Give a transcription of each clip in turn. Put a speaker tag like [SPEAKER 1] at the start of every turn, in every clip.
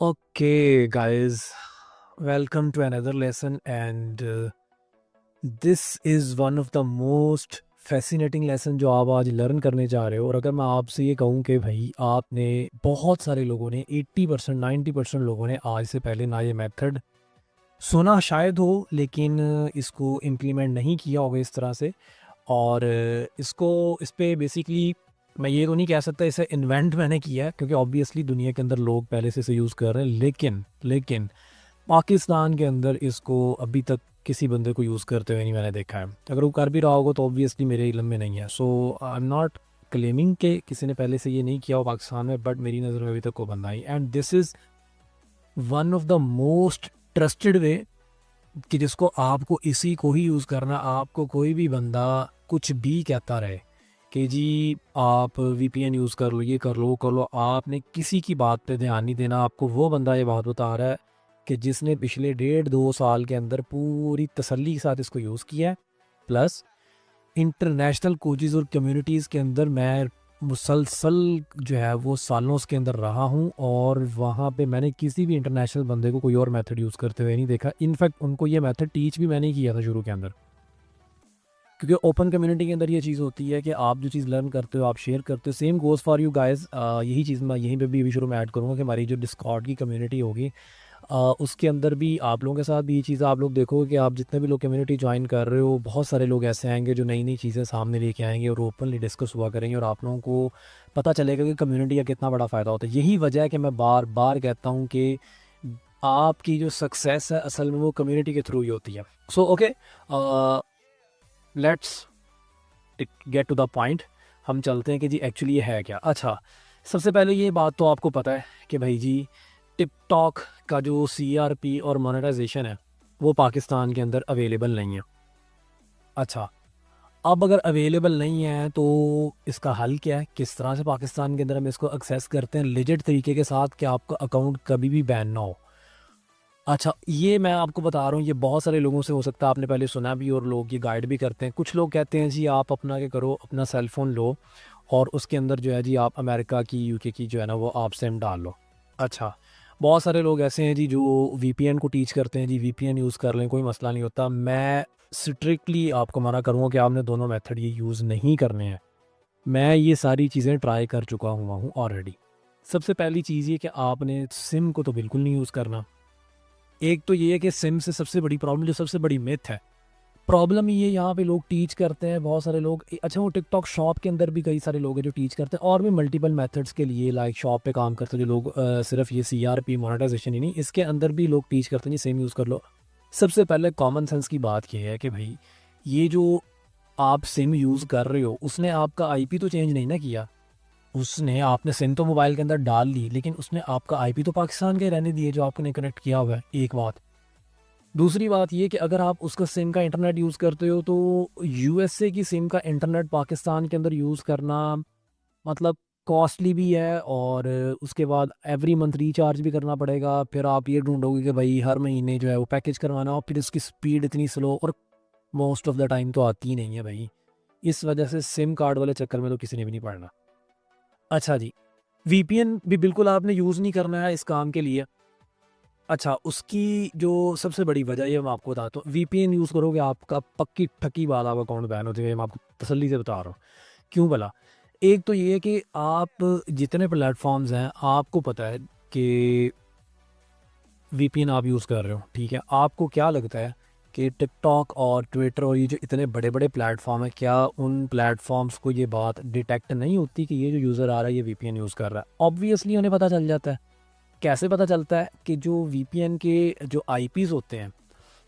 [SPEAKER 1] Okay, guys, welcome to another lesson, and this is one of the most fascinating lesson जो आप आज learn करने जा रहे हो। और अगर मैं आपसे ये कहूँ कि भाई आपने बहुत सारे लोगों ने 80% 90% लोगों ने आज से पहले ना ये मेथड सुना शायद हो, लेकिन इसको इम्प्लीमेंट नहीं किया होगा इस तरह से। और इसको इस पे बेसिकली मैं ये तो नहीं कह सकता इसे इन्वेंट मैंने किया है, क्योंकि ऑब्वियसली दुनिया के अंदर लोग पहले से इसे यूज़ कर रहे हैं, लेकिन पाकिस्तान के अंदर इसको अभी तक किसी बंदे को यूज़ करते हुए नहीं मैंने देखा है। अगर वो कर भी रहा होगा तो ऑब्वियसली मेरे इल्म में नहीं है। सो आई एम नॉट क्लेमिंग कि किसी ने पहले से ये नहीं किया हो पाकिस्तान में, बट मेरी नज़र में अभी तक को बंदा ही। And this is one of the most trusted way कि जिसको आपको इसी को ही यूज़ करना। आपको कोई भी बंदा कुछ भी कहता रहे कि जी आप वीपीएन यूज़ कर लो, ये कर लो, वो कर लो, आपने किसी की बात पे ध्यान नहीं देना। आपको वो बंदा ये बात बता रहा है कि जिसने पिछले 1.5-2 साल के अंदर पूरी तसल्ली के साथ इसको यूज़ किया है। प्लस इंटरनेशनल कोचेज़ और कम्युनिटीज़ के अंदर मैं मुसलसल जो है वो सालों के अंदर रहा हूँ, और वहाँ पे मैंने किसी भी इंटरनेशनल बंदे को कोई और मेथड यूज़ करते हुए नहीं देखा। इनफैक्ट उनको ये मेथड टीच भी मैंने ही किया था शुरू के अंदर, क्योंकि ओपन कम्युनिटी के अंदर ये चीज़ होती है कि आप जो चीज़ लर्न करते हो आप शेयर करते हो। Same goes for you guys. यही चीज़ मैं यहीं पे भी अभी शुरू में ऐड करूँगा कि हमारी जो डिस्कॉर्ड की कम्युनिटी होगी उसके अंदर भी आप लोगों के साथ भी ये चीज़ आप लोग देखोगे कि आप जितने भी लोग कम्युनिटी ज्वाइन कर रहे हो, बहुत सारे लोग ऐसे आएंगे जो नई नई चीज़ें सामने लेके आएंगे और ओपनली डिस्कस हुआ करेंगे, और आप लोगों को पता चलेगा कि कम्युनिटी का कितना बड़ा फ़ायदा होता है। यही वजह है कि मैं बार बार कहता हूँ कि आपकी जो सक्सेस है असल में वो कम्युनिटी के थ्रू ही होती है। So okay, let's get to the point. हम चलते हैं कि जी एक्चुअली ये है क्या। अच्छा, सबसे पहले ये बात तो आपको पता है कि भाई जी टिकटॉक का जो CRP और मोनेटाइजेशन है वो पाकिस्तान के अंदर अवेलेबल नहीं है। अच्छा, अब अगर अवेलेबल नहीं है तो इसका हल क्या है, किस तरह से पाकिस्तान के अंदर हम इसको एक्सेस करते हैं लेजिट तरीके के साथ कि आपका अकाउंट कभी भी बैन ना हो। अच्छा, ये मैं आपको बता रहा हूँ, ये बहुत सारे लोगों से हो सकता है आपने पहले सुना भी, और लोग ये गाइड भी करते हैं। कुछ लोग कहते हैं जी आप अपना क्या करो, अपना सेल फ़ोन लो और उसके अंदर जो है जी आप अमेरिका की यूके की जो है ना वो आप सिम डाल लो। अच्छा, बहुत सारे लोग ऐसे हैं जी जो वीपीएन को टीच करते हैं जी वीपीएन यूज़ कर लें, कोई मसला नहीं होता। मैं स्ट्रिक्टली आपको मना करूँगा कि आपने दोनों मेथड ये यूज़ नहीं करने हैं। मैं ये सारी चीज़ें ट्राई कर चुका हुआ हूँ ऑलरेडी। सबसे पहली चीज़ ये कि आपने सिम को तो बिल्कुल नहीं यूज़ करना। एक तो ये है कि सिम से सबसे बड़ी प्रॉब्लम, जो सबसे बड़ी मिथ है, प्रॉब्लम ये यहाँ पे लोग टीच करते हैं बहुत सारे लोग। अच्छा, वो टिकटॉक शॉप के अंदर भी कई सारे लोग हैं जो टीच करते हैं, और भी मल्टीपल मेथड्स के लिए लाइक शॉप पे काम करते हैं जो लोग सिर्फ ये CRP मोनेटाइजेशन ही नहीं, इसके अंदर भी लोग टीच करते हैं जी सेम यूज़ कर लो। सबसे पहले कॉमन सेंस की बात ये है कि भाई ये जो आप सिम यूज़ कर रहे हो उसने आपका IP तो चेंज नहीं ना किया। उसने आपने सिम तो मोबाइल के अंदर डाल ली, लेकिन उसने आपका IP तो पाकिस्तान के रहने दिए जो आपने कनेक्ट किया हुआ है। एक बात। दूसरी बात ये कि अगर आप उसका सिम का इंटरनेट यूज़ करते हो तो USA की सिम का इंटरनेट पाकिस्तान के अंदर यूज़ करना मतलब कॉस्टली भी है, और उसके बाद एवरी मंथ रिचार्ज भी करना पड़ेगा। फिर आप ये ढूंढोगे कि भाई हर महीने जो है वो पैकेज करवाना, और फिर इसकी स्पीड इतनी स्लो, और मोस्ट ऑफ द टाइम तो आती ही नहीं है भाई। इस वजह से सिम कार्ड वाले चक्कर में तो किसी ने भी नहीं पड़ना। अच्छा जी, वीपीएन भी बिल्कुल आपने यूज़ नहीं करना है इस काम के लिए। अच्छा, उसकी जो सबसे बड़ी वजह ये मैं आपको बताता हूँ, वीपीएन यूज़ करोगे आपका पक्की ठकी बात आपका अकाउंट बैन हो जाएगा। मैं आपको तसल्ली से बता रहा हूँ। क्यों भला? एक तो ये है कि आप जितने प्लेटफॉर्म्स हैं आपको पता है कि वीपीएन आप यूज़ कर रहे हो, ठीक है। आपको क्या लगता है कि टिकटॉक और ट्विटर और ये जो इतने बड़े बड़े प्लेटफॉर्म है, क्या उन प्लेटफॉर्म्स को ये बात डिटेक्ट नहीं होती कि ये जो यूज़र आ रहा है ये वीपीएन यूज़ कर रहा है? ऑब्वियसली उन्हें पता चल जाता है। कैसे पता चलता है? कि जो वीपीएन के जो आईपीज़ होते हैं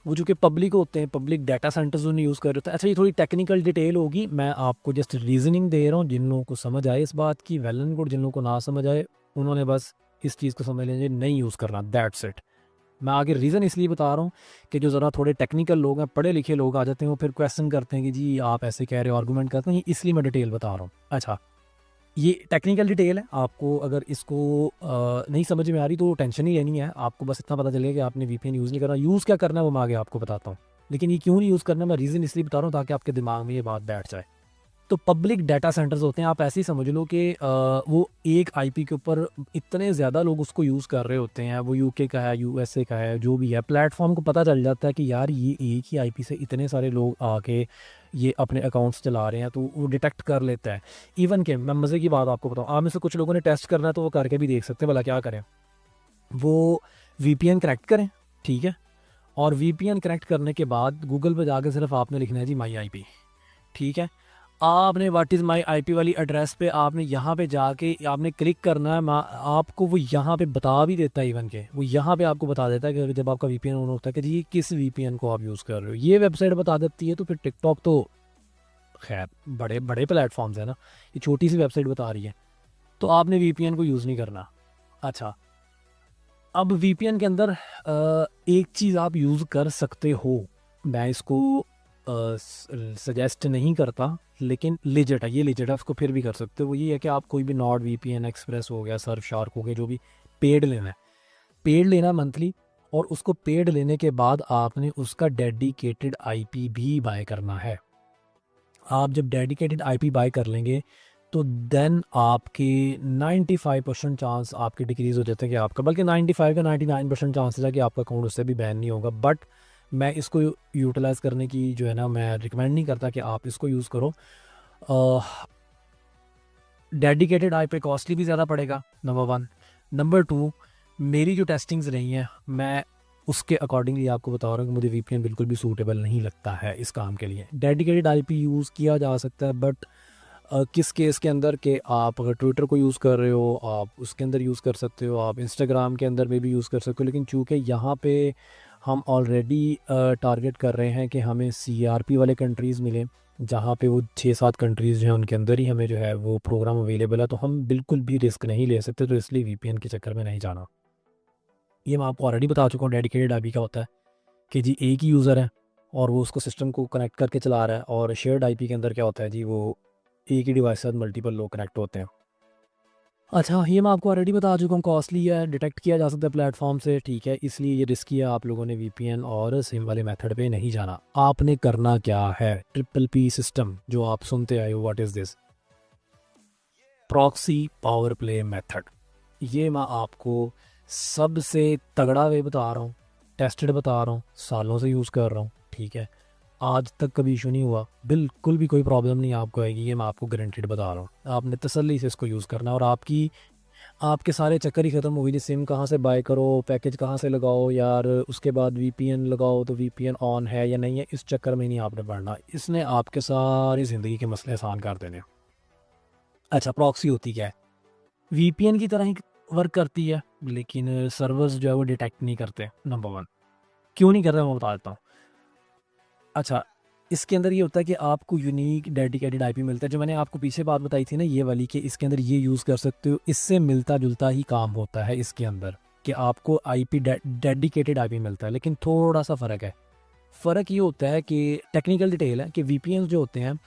[SPEAKER 1] वो जो कि पब्लिक होते हैं, पब्लिक डाटा सेंटर्स उन्हें यूज़ कर रहे होते हैं। अच्छा, ये थोड़ी टेक्निकल डिटेल होगी, मैं आपको जस्ट रीजनिंग दे रहा हूँ। जिन लोगों को समझ आए इस बात की वेल एंड गुड, जिन लोगों को ना समझ आए उन्होंने बस इस चीज़ को समझ लीजिए नहीं यूज़ करना, दैट्स इट। मैं आगे रीज़न इसलिए बता रहा हूँ कि जो ज़रा थोड़े टेक्निकल लोग हैं, पढ़े लिखे लोग आ जाते हैं, वो फिर क्वेश्चन करते हैं कि जी आप ऐसे कह रहे हो, आर्गूमेंट करते हैं, इसलिए मैं डिटेल बता रहा हूँ। अच्छा, ये टेक्निकल डिटेल है। आपको अगर इसको नहीं समझ में आ रही तो टेंशन ही लेनी है। आपको बस इतना पता चलेगा कि आपने वीपीएन यूज़ नहीं करना। यूज़ क्या करना है वो मैं आगे आपको बताता हूँ, लेकिन ये क्यों नहीं यूज़ करना मैं रीज़न इसलिए बता रहा हूँ ताकि आपके दिमाग में ये बात बैठ जाए। तो पब्लिक डाटा सेंटर्स होते हैं, आप ऐसे ही समझ लो कि वो एक आईपी के ऊपर इतने ज़्यादा लोग उसको यूज़ कर रहे होते हैं, वो यूके का है, यूएसए का है, जो भी है, प्लेटफॉर्म को पता चल जाता है कि यार ये एक ही आईपी से इतने सारे लोग आके ये अपने अकाउंट्स चला रहे हैं, तो वो डिटेक्ट कर लेता है। इवन के मैं मज़े की बात आपको बताऊँ, आप में से कुछ लोगों ने टेस्ट करना है तो वो करके भी देख सकते हैं, भला क्या करें, वो वीपीएन कनेक्ट करें, ठीक है, और वीपीएन कनेक्ट करने के बाद गूगल पे जाकर सिर्फ आपने लिखना है जी माई आईपी, ठीक है। आपने व्हाट इज़ माई आईपी वाली एड्रेस पे आपने यहाँ पे जाके आपने क्लिक करना है, आपको वो यहाँ पे बता भी देता है, इवन के वो यहाँ पे आपको बता देता है कि जब आपका वीपीएन ऑन होता है कि जी किस वीपीएन को आप यूज़ कर रहे हो, ये वेबसाइट बता देती है। तो फिर टिकटॉक तो खैर बड़े बड़े प्लेटफॉर्म्स है ना, ये छोटी सी वेबसाइट बता रही है, तो आपने वीपीएन को यूज़ नहीं करना। अच्छा, अब वीपीएन के अंदर एक चीज़ आप यूज़ कर सकते हो, मैं इसको सजेस्ट नहीं करता, लेकिन लिजिट है, ये लिजिट है, उसको फिर भी कर सकते हो। वो ये है कि आप कोई भी नॉर्ड वीपीएन, एक्सप्रेस हो गया, सर्फ शार्क हो गया, जो भी पेड लेना है, पेड लेना मंथली, और उसको पेड लेने के बाद आपने उसका डेडिकेटेड आईपी भी बाय करना है। आप जब डेडिकेटेड आईपी बाय कर लेंगे तो देन आपके 95% चांस आपके डिक्रीज़ हो जाते हैं कि आपका, बल्कि 95 या 99% चांसेस है कि आपका अकाउंट उससे भी बैन नहीं होगा। बट मैं इसको यूटिलाइज़ करने की जो है ना, मैं रिकमेंड नहीं करता कि आप इसको यूज़ करो। डेडिकेटेड आई पे कॉस्टली भी ज़्यादा पड़ेगा, नंबर 1। नंबर 2, मेरी जो टेस्टिंग्स रही हैं, मैं उसके अकॉर्डिंगली आपको बता रहा हूँ कि मुझे वीपीएन बिल्कुल भी सूटेबल नहीं लगता है इस काम के लिए। डेडिकेटेड आईपी यूज़ किया जा सकता है, बट किस केस के अंदर कि आप अगर ट्विटर को यूज़ कर रहे हो, आप उसके अंदर यूज़ कर सकते हो, आप इंस्टाग्राम के अंदर में भी यूज़ कर सकते हो। लेकिन चूँकि यहाँ पे हम ऑलरेडी टारगेट कर रहे हैं कि हमें सीआरपी वाले कंट्रीज़ मिले, जहाँ पे वो 6-7 कंट्रीज़ जो हैं उनके अंदर ही हमें जो है वो प्रोग्राम अवेलेबल है, तो हम बिल्कुल भी रिस्क नहीं ले सकते, तो इसलिए वीपीएन के चक्कर में नहीं जाना। ये मैं आपको ऑलरेडी बता चुका हूँ डेडिकेटेड आईपी क्या होता है, कि जी एक ही यूज़र है और वो उसको सिस्टम को कनेक्ट करके चला रहा है। और शेयर्ड आईपी के अंदर क्या होता है जी, वो एक ही डिवाइस के साथ मल्टीपल लोग कनेक्ट होते हैं। अच्छा, ये मैं आपको ऑलरेडी बता चुका हूँ, कॉस्टली है, डिटेक्ट किया जा सकता है प्लेटफॉर्म से, ठीक है, इसलिए ये रिस्की है। आप लोगों ने वीपीएन और सिम वाले मेथड पे नहीं जाना। आपने करना क्या है, ट्रिपल पी सिस्टम जो आप सुनते आए हो, what is this, proxy power play method. ये मैं आपको सबसे तगड़ा वे बता रहा हूँ, टेस्टेड बता रहा हूँ, सालों से यूज़ कर रहा हूँ, ठीक है, आज तक कभी इशू नहीं हुआ, बिल्कुल भी कोई प्रॉब्लम नहीं आपको आएगी, ये मैं आपको गारंटीड बता रहा हूँ। आपने तसल्ली से इसको यूज़ करना है और आपके सारे चक्कर ही ख़त्म हो गए। सिम कहाँ से बाय करो, पैकेज कहाँ से लगाओ यार, उसके बाद वीपीएन लगाओ तो वीपीएन ऑन है या नहीं है, इस चक्कर में नहीं आपने पड़ना। इसने आपके सारी ज़िंदगी के मसले आसान कर देने। अच्छा, प्रॉक्सी होती क्या है, वीपीएन की तरह ही वर्क करती है, लेकिन सर्वर्स जो है वो डिटेक्ट नहीं करते, नंबर 1। क्यों नहीं कर रहे मैं बता देता हूँ। अच्छा, इसके अंदर ये होता है कि आपको यूनिक डेडिकेटेड आईपी मिलता है, जो मैंने आपको पीछे बात बताई थी ना ये वाली, कि इसके अंदर ये यूज़ कर सकते हो, इससे मिलता जुलता ही काम होता है इसके अंदर, कि आपको आईपी डेडिकेटेड आईपी मिलता है, लेकिन थोड़ा सा फ़र्क है। फ़र्क ये होता है कि टेक्निकल डिटेल है कि वीपीएन जो होते हैं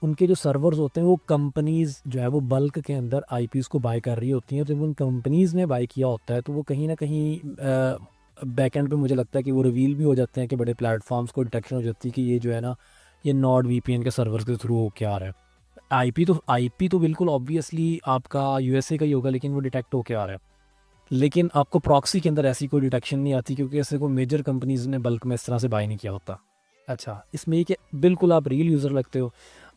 [SPEAKER 1] उनके जो सर्वर्स होते हैं वो कंपनीज़ जो है वो बल्क के अंदर आईपीज़ को बाय कर रही होती हैं। जब उन कंपनीज़ ने बाय किया होता है तो वो कहीं ना कहीं बैकएंड पे मुझे लगता है कि वो रिवील भी हो जाते हैं, कि बड़े प्लेटफॉर्म्स को डिटेक्शन हो जाती है कि ये जो है ना, ये नॉर्ड वीपीएन के सर्वर्स के थ्रू हो क्या आ रहा है। आईपी तो बिल्कुल ऑब्वियसली आपका यूएसए का ही होगा, लेकिन वो डिटेक्ट हो क्या आ रहा है। लेकिन आपको प्रॉक्सी के अंदर ऐसी कोई डिटेक्शन नहीं आती, क्योंकि ऐसे को मेजर कंपनीज़ ने बल्क में इस तरह से बाय नहीं किया होता। अच्छा, इसमें ये कि बिल्कुल आप रियल यूज़र लगते हो।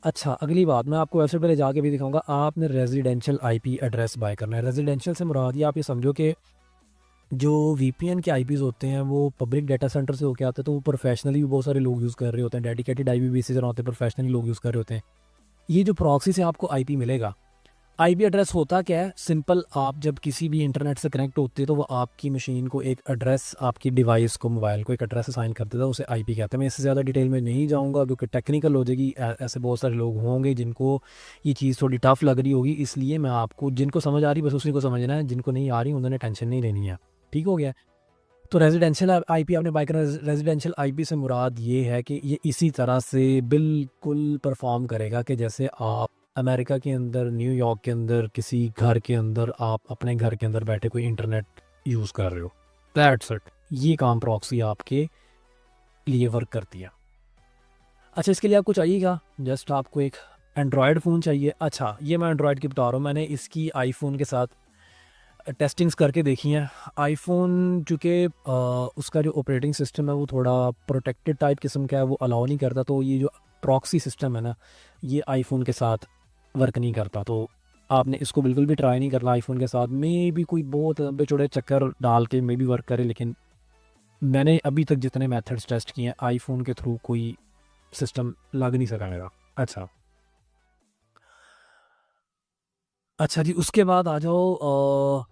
[SPEAKER 1] अच्छा, अगली बात मैं आपको वेबसाइट पे ले जाके भी दिखाऊंगा। आपने रेजिडेंशियल आईपी एड्रेस बाय करना है। रेजिडेंशियल से मुराद ये आप ये समझो कि जो वीपीएन के आईपीज़ होते हैं वो पब्लिक डाटा सेंटर से होके आते हैं, तो वो प्रोफेशनली भी बहुत सारे लोग यूज़ कर रहे होते हैं, डेडिकेटेड आईपी भी इसी तरह होते हैं, प्रोफेशनली लोग यूज़ कर रहे होते हैं। ये जो प्रॉक्सी से आपको आईपी मिलेगा, आईपी एड्रेस होता क्या है, सिंपल, आप जब किसी भी इंटरनेट से कनेक्ट होते हैं तो वो आपकी मशीन को एक एड्रेस, आपकी डिवाइस को, मोबाइल को एक एड्रेस असाइन कर देता है, उसे आईपी कहते हैं। मैं इससे ज़्यादा डिटेल में नहीं जाऊंगा क्योंकि टेक्निकल हो जाएगी, ऐसे बहुत सारे लोग होंगे जिनको ये चीज़ थोड़ी टफ लग रही होगी, इसलिए मैं आपको, जिनको समझ आ रही बस उसी को समझना है, जिनको नहीं आ रही उन्होंने टेंशन नहीं लेनी है। ठीक हो गया। तो रेजिडेंशियल आईपी आपने बाय करना। रेजिडेंशियल आईपी से मुराद ये है कि ये इसी तरह से बिल्कुल परफॉर्म करेगा कि जैसे आप अमेरिका के अंदर, न्यूयॉर्क के अंदर, किसी घर के अंदर, आप अपने घर के अंदर बैठे कोई इंटरनेट यूज़ कर रहे हो। That's it. ये काम प्रॉक्सी आपके लिए वर्क करती है। अच्छा, इसके लिए आपको चाहिएगा, जस्ट आपको एक एंड्रॉयड फ़ोन चाहिए। अच्छा, ये मैं एंड्रॉयड की बता रहा हूँ, मैंने इसकी आईफ़ोन के साथ टेस्टिंग्स करके देखी हैं। आईफ़ोन चूँकि उसका जो ऑपरेटिंग सिस्टम है वो थोड़ा प्रोटेक्टेड टाइप किस्म का है, वो अलाउ नहीं करता, तो ये जो प्रॉक्सी सिस्टम है ना, ये आईफ़ोन के साथ वर्क नहीं करता। तो आपने इसको बिल्कुल भी ट्राई नहीं करना आईफ़ोन के साथ। मे भी कोई बहुत लंबे चौड़े चक्कर डाल के मे भी वर्क करे, लेकिन मैंने अभी तक जितने मेथड्स टेस्ट किए हैं आईफ़ोन के थ्रू कोई सिस्टम लग नहीं सका मेरा। अच्छा, अच्छा जी, उसके बाद आ जाओ,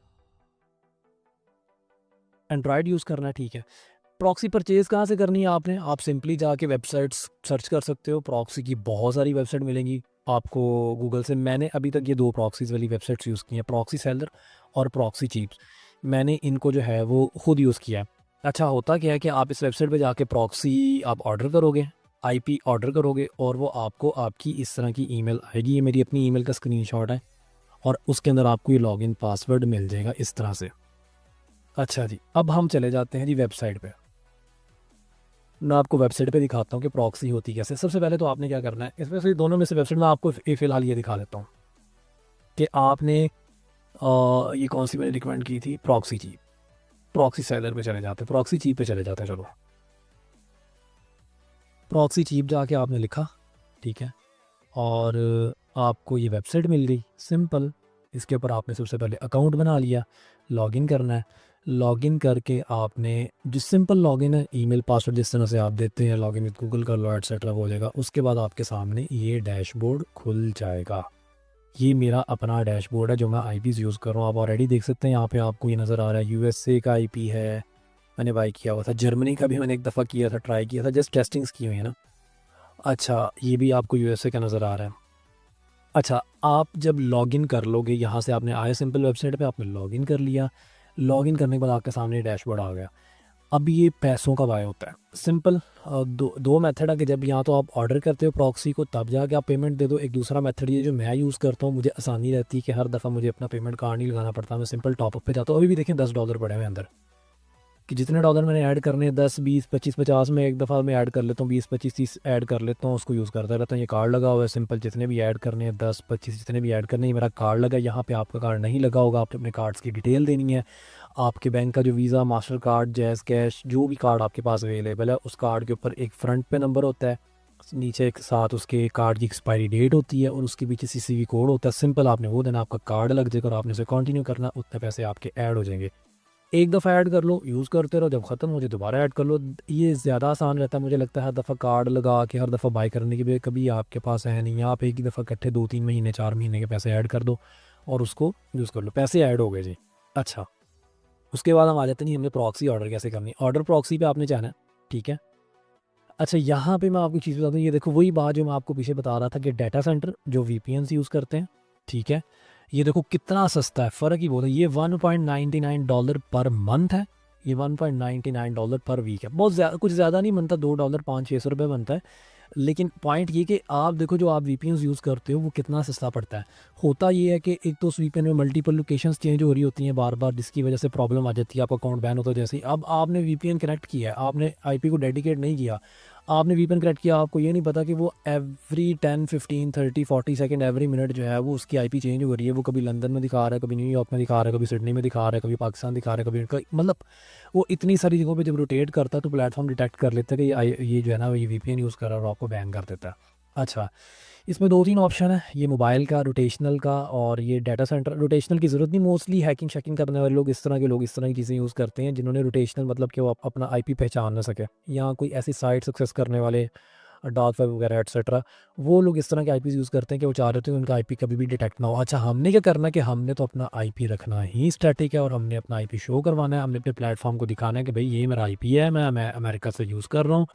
[SPEAKER 1] एंड्रॉयड यूज़ करना है, ठीक है। प्रॉक्सी परचेज़ कहाँ से करनी है आपने? आप सिंपली जाके वेबसाइट्स सर्च कर सकते हो, प्रॉक्सी की बहुत सारी वेबसाइट मिलेंगी आपको गूगल से। मैंने अभी तक ये 2 प्रॉक्सीज़ वाली वेबसाइट्स यूज़ की हैं, प्रॉक्सी सेलर और प्रॉक्सी चीप्स। मैंने इनको जो है वो खुद यूज़ किया है। अच्छा, होता क्या है कि आप इस वेबसाइट पे जाके प्रॉक्सी आप ऑर्डर करोगे, आईपी ऑर्डर करोगे और वो आपको आपकी इस तरह की ईमेल आएगी। ये मेरी अपनी ईमेल का स्क्रीनशॉट है और उसके अंदर आपको ये लॉगिन पासवर्ड मिल जाएगा इस तरह से। अच्छा जी, अब हम चले जाते हैं जी वेबसाइट पे। मैं आपको वेबसाइट पे दिखाता हूँ कि प्रॉक्सी होती कैसे। सबसे पहले तो आपने क्या करना है, इसमें से दोनों में से वेबसाइट में आपको फ़िलहाल ये दिखा देता हूँ कि आपने ये कौन सी मैंने रिकमेंड की थी, प्रॉक्सी चीप। प्रॉक्सी सेलर पे चले जाते हैं, प्रॉक्सी चीप पे चले जाते हैं। चलो, प्रॉक्सी चीप जाके आपने लिखा, ठीक है, और आपको ये वेबसाइट मिल गई सिंपल। इसके ऊपर आपने सबसे पहले अकाउंट बना लिया, लॉगिन करना है। लॉगिन करके आपने जो सिंपल लॉगिन है, ईमेल पासवर्ड जिस तरह से आप देते हैं, लॉगिन विद गूगल कर लो एटसेट्रा हो जाएगा। उसके बाद आपके सामने ये डैशबोर्ड खुल जाएगा। ये मेरा अपना डैशबोर्ड है जो मैं आईपीज़ यूज़ कर रहा हूँ। आप ऑलरेडी देख सकते हैं यहाँ पे आपको ये नज़र आ रहा है, यूएसए का आईपी है, मैंने बाई किया हुआ था। जर्मनी का भी मैंने एक दफ़ा किया था, ट्राई किया था, जस्ट टेस्टिंग्स की हुई है ना। अच्छा, ये भी आपको यूएसए का नज़र आ रहा है। अच्छा, आप जब लॉगिन कर लोगे, यहाँ से आपने आए सिंपल वेबसाइट पे, आपने लॉगिन कर लिया। लॉगिन करने के बाद आपके सामने डैशबोर्ड आ गया। अब ये पैसों का बाय होता है सिंपल। दो मेथड है कि जब या तो आप ऑर्डर करते हो प्रॉक्सी को तब जाके आप पेमेंट दे दो। एक दूसरा मेथड ये जो मैं यूज़ करता हूँ, मुझे आसानी रहती है कि हर दफ़ा मुझे अपना पेमेंट कार्ड नहीं लगाना पड़ता, मैं सिंपल टॉपअप पे जाता हूँ। अभी भी देखें $10 पड़े हुए हैं अंदर, कि जितने डॉलर मैंने ऐड करने हैं 10 20 25 50 में एक दफ़ा मैं ऐड कर लेता हूँ, 20 25 30 ऐड कर लेता हूँ, उसको यूज़ करता रहता हूँ। ये कार्ड लगा हुआ है सिंपल, जितने भी ऐड करने हैं 10 25 जितने भी ऐड करने हैं, मेरा कार्ड लगा है। यहाँ पे आपका कार्ड नहीं लगा होगा, आपने अपने कार्ड्स की डिटेल देनी है। आपके बैंक का जो visa, master card, jazz cash, जो भी कार्ड आपके पास अवेलेबल है, उस कार्ड के ऊपर एक फ्रंट पे नंबर होता है, नीचे एक साथ उसके कार्ड की एक्सपायरी डेट होती है और उसके पीछे सीसीवी कोड होता है। सिंपल आपने वो देना, आपका कार्ड लग जाएगा और आपने उसे कंटिन्यू करना, उतने पैसे आपके ऐड हो जाएंगे। एक दफ़ा ऐड कर लो, यूज़ करते रहो, जब ख़त्म हो जाए दोबारा ऐड कर लो। ये ज़्यादा आसान रहता है, मुझे लगता है। हर दफ़ा कार्ड लगा के हर दफ़ा बाई करने की भी कभी आपके पास है नहीं, आप एक ही दफ़ा इकट्ठे 2-3 महीने 4 महीने के पैसे ऐड कर दो और उसको यूज़ कर लो। पैसे ऐड हो गए जी। अच्छा, उसके बाद हम आ जाते हैं, हमने प्रॉक्सी ऑर्डर कैसे करनी है। ऑर्डर प्रॉक्सी पे आपने जाना है, ठीक है। अच्छा, यहाँ पे मैं आपको चीज़ बता दूँ, ये देखो वही बात जो मैं आपको पीछे बता रहा था कि डाटा सेंटर जो वीपीएन यूज़ करते हैं, ठीक है। ये देखो कितना सस्ता है, फ़र्क ही बहुत है। ये $1.99 पर मंथ है, ये $1.99 पर वीक है। बहुत ज़्यादा, कुछ ज़्यादा नहीं बनता, $2 500-600 रुपये बनता है। लेकिन पॉइंट ये कि आप देखो जो आप वीपीएन यूज़ करते हो वो कितना सस्ता पड़ता है। होता ये है कि एक तो उस वीपीएन में मल्टीपल लोकेशंस चेंज हो रही होती हैं बार बार, जिसकी वजह से प्रॉब्लम आ जाती है, आपका अकाउंट बैन होता है। जैसे ही अब आपने वीपीएन कनेक्ट किया है, आपने आईपी को डेडिकेट नहीं किया, आपने वीपीएन कनेक्ट किया, आपको ये नहीं पता कि वो एवरी 10 15 30 40 सेकंड एवरी मिनट जो है वो उसकी आईपी चेंज हो रही है। वो कभी लंदन में दिखा रहा है, कभी न्यूयॉर्क में दिखा रहा है, कभी सिडनी में दिखा रहा है, कभी पाकिस्तान दिखा रहा है, मतलब वो इतनी सारी जगहों पे जब रोटेट करता है तो प्लेटफॉर्म डिटेक्ट कर लेता है कि ये जो है ना ये वीपीएन यूज़ कर रहा है और आपको बैन कर देता है। अच्छा, इसमें 2-3 ऑप्शन है, ये मोबाइल का, रोटेशनल का और ये डाटा सेंटर। रोटेशनल की ज़रूरत नहीं, मोस्टली हैकिंग शैकिंग करने वाले लोग, इस तरह के लोग इस तरह की चीज़ें यूज़ करते हैं, जिन्होंने रोटेशनल मतलब कि वो अपना आईपी पहचान ना सके, या कोई ऐसी साइट एक्सेस करने वाले डार्क वेब वगैरह एटसेट्रा, वो लोग इस तरह के आईपी यूज़ करते हैं कि वो चाह रहे थे कि उनका आईपी कभी भी डिटेक्ट ना हो। अच्छा, हमने क्या करना है कि हमने तो अपना आईपी रखना ही स्टैटिक है और हमने अपना आईपी शो करवाना है, हमने अपने प्लेटफॉर्म को दिखाना है कि भाई ये मेरा आईपी है, मैं अमेरिका से यूज़ कर रहा हूँ,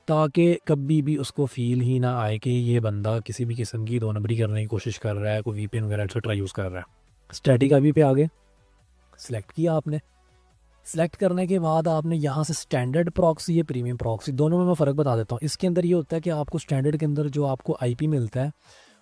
[SPEAKER 1] ताकि कभी भी उसको फ़ील ही ना आए कि ये बंदा किसी भी किस्म की दो नंबरी करने की कोशिश कर रहा है, कोई वीपीएन वगैरह एटसेट्रा यूज़ कर रहा है। स्टैटिक आईपी पे आगे सेलेक्ट किया आपने। सेलेक्ट करने के बाद आपने यहाँ से स्टैंडर्ड प्रॉक्सी या प्रीमियम प्रॉक्सी, दोनों में मैं फ़र्क बता देता हूँ। इसके अंदर ये होता है कि आपको स्टैंडर्ड के अंदर जो आपको आईपी मिलता है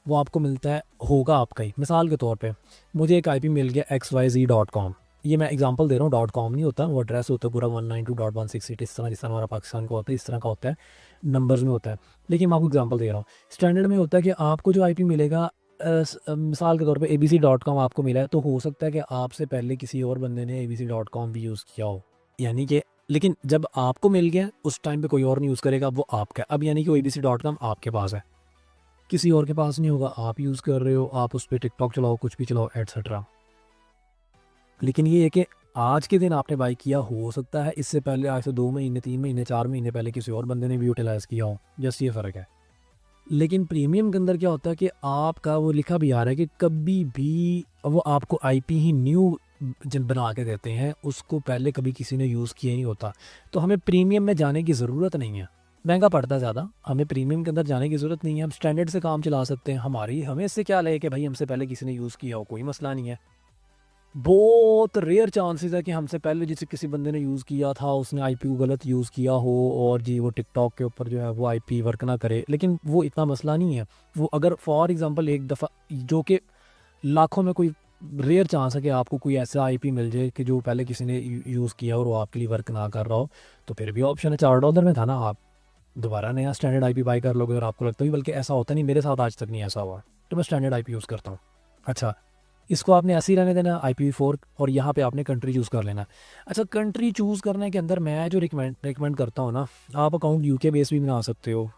[SPEAKER 1] वो आपको मिलता है, होगा आपका ही। मिसाल के तौर पे मुझे एक आईपी मिल गया xyz.com, ये मैं एग्जांपल दे रहा हूँ, .com नहीं होता, वो एड्रेस होता है पूरा 192.168 इस तरह, जिस तरह हमारा पाकिस्तान का होता है इस तरह का होता है, नंबर्स में होता है। लेकिन मैं आपको एग्जांपल दे रहा हूँ, स्टैंडर्ड में होता है कि आपको जो आईपी मिलेगा मिसाल के तौर पे abc.com आपको मिला है, तो हो सकता है कि आपसे पहले किसी और बंदे ने abc.com भी यूज़ किया हो, यानी कि लेकिन जब आपको मिल गया उस टाइम पे कोई और नहीं यूज़ करेगा, वो आपका अब, यानी कि abc.com आपके पास है, किसी और के पास नहीं होगा, आप यूज़ कर रहे हो, आप उस पर टिकटॉक चलाओ, कुछ भी चलाओ एट्सेट्रा। लेकिन ये है कि आज के दिन आपने बाई किया, हो सकता है इससे पहले आज से 2 महीने 3 महीने 4 महीने पहले किसी और बंदे ने भी यूटिलाइज़ किया हो, जस्ट ये फ़र्क है। लेकिन प्रीमियम के अंदर क्या होता है कि आपका वो लिखा भी आ रहा है कि कभी भी वो आपको आईपी ही न्यू जब बना के देते हैं, उसको पहले कभी किसी ने यूज़ किया नहीं होता, तो हमें प्रीमियम में जाने की ज़रूरत नहीं है, महंगा पड़ता है ज़्यादा, हमें प्रीमियम के अंदर जाने की ज़रूरत नहीं है, हम स्टैंडर्ड से काम चला सकते हैं, हमें इससे क्या लगे कि भाई हमसे पहले किसी ने यूज़ किया हो, कोई मसला नहीं है। बहुत रेयर चांसेस है कि हमसे पहले जिसे किसी बंदे ने यूज़ किया था उसने आईपी को गलत यूज़ किया हो और जी वो टिकटॉक के ऊपर जो है वो आईपी वर्क ना करे, लेकिन वो इतना मसला नहीं है। वो अगर फॉर एग्जांपल एक दफ़ा, जो कि लाखों में कोई रेयर चांस है कि आपको कोई ऐसा आईपी मिल जाए कि जो पहले किसी ने यूज़ किया और वो आपके लिए वर्क ना कर रहा हो, तो फिर भी ऑप्शन है, $4 में था ना, आप दोबारा नया स्टैंडर्ड आईपी बाई कर लोगे और आपको लगता है, बल्कि ऐसा होता नहीं, मेरे साथ आज तक नहीं ऐसा हुआ, तो मैं स्टैंडर्ड आईपी यूज़ करता हूँ। अच्छा, इसको आपने ऐसे ही रहने देना IPv4, और यहाँ पे आपने कंट्री चूज़ कर लेना। अच्छा, कंट्री चूज़ करने के अंदर मैं जो रिकमेंड करता हूँ ना, आप अकाउंट UK बेस भी बना सकते हो,